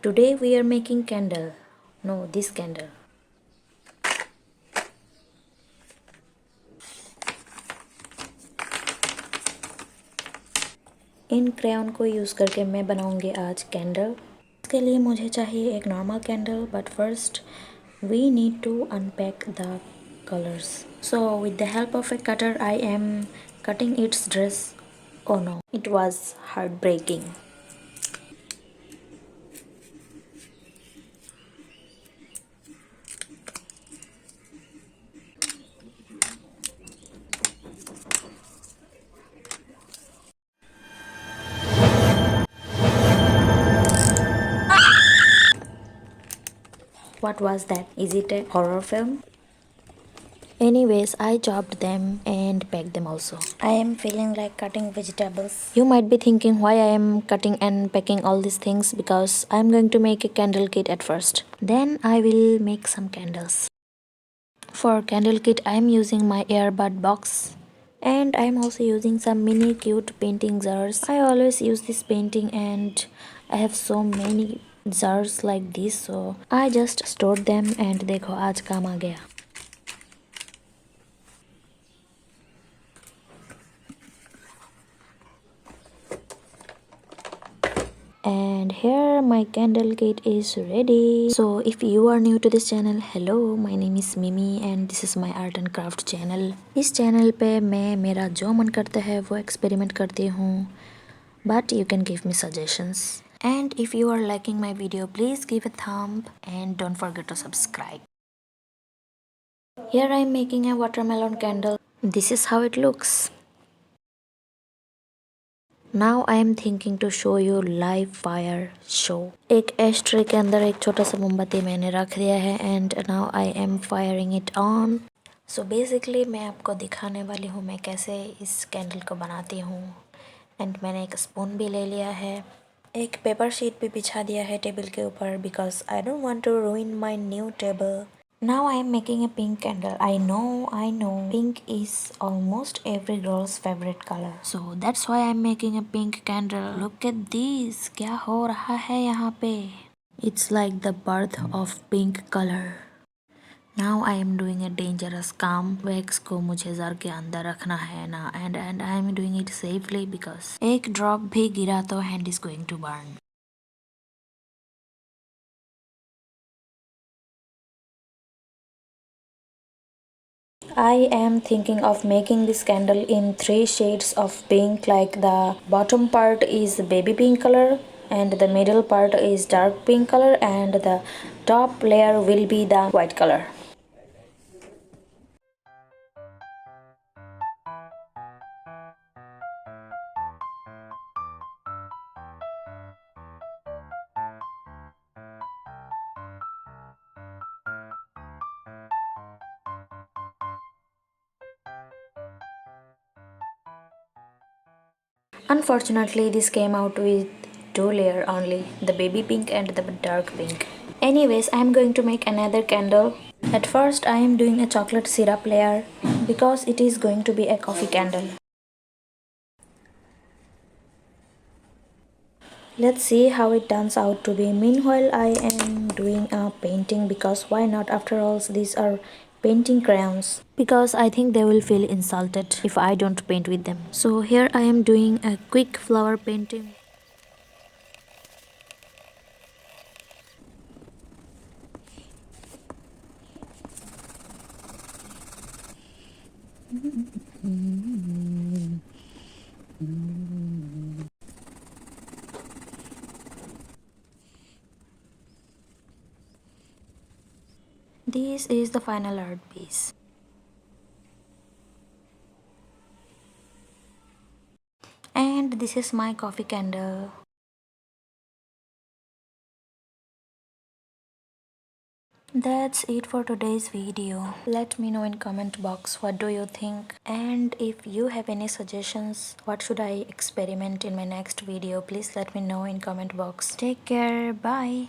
Today we are making candle. No, this candle. In crayon को use करके मैं बनाऊंगी आज कैंडल। इसके लिए मुझे चाहिए एक normal candle, but first we need to unpack the colors. So with the help of a cutter I am cutting its dress. Oh no, it was heartbreaking. What was that? Is it a horror film? Anyways, I chopped them and packed them also. I am feeling like cutting vegetables. You might be thinking why I am cutting and packing all these things, because I am going to make a candle kit at first. Then I will make some candles. For candle kit, I am using my earbud box. And I am also using some mini cute painting jars. I always use this painting and I have so many jars like this, so I just stored them and देखो आज काम आ गया. And here my candle kit is ready. So if you are new to this channel, hello, my name is Mimi and this is my art and craft channel. इस channel पे मैं मेरा जो मन करता है वो experiment करती हूँ, but you can give me suggestions. And if you are liking my video, please give a thumb and don't forget to subscribe. Here I am making a watermelon candle. This is how it looks. Now I am thinking to show you live fire show. एक ashtray के अंदर एक छोटा सा मोमबत्ती मैंने रख दिया है and now I am firing it on. So basically मैं आपको दिखाने वाली हूँ मैं कैसे इस कैंडल को बनाती हूँ. And मैंने एक स्पून भी ले लिया है. एक पेपर शीट भी बिछा दिया है टेबल के ऊपर because I don't want to ruin my new table. Now I am making a pink candle. I know. Pink is almost every girl's favorite color. So that's why I am making a pink candle. Look at this. क्या हो रहा है यहाँ पे? It's like the birth of pink color. Now I am doing a dangerous काम. Wax को मुझे jar के अंदर रखना है ना, and I am doing it safely because एक drop भी गिरा तो hand is going to burn. I am thinking of making this candle in 3 shades of pink, like the bottom part is baby pink color and the middle part is dark pink color and the top layer will be the white color. Unfortunately, this came out with 2 layers only, the baby pink and the dark pink. Anyways, I am going to make another candle. At first, I am doing a chocolate syrup layer because it is going to be a coffee candle. Let's see how it turns out to be. Meanwhile, I am doing a painting because why not? After all, these are painting crayons. Because I think they will feel insulted if I don't paint with them. So here I am doing a quick flower painting. This is the final art piece. And this is my coffee candle. That's it for today's video. Let me know in comment box what do you think, and if you have any suggestions what should I experiment in my next video, please let me know in comment box. Take care, bye.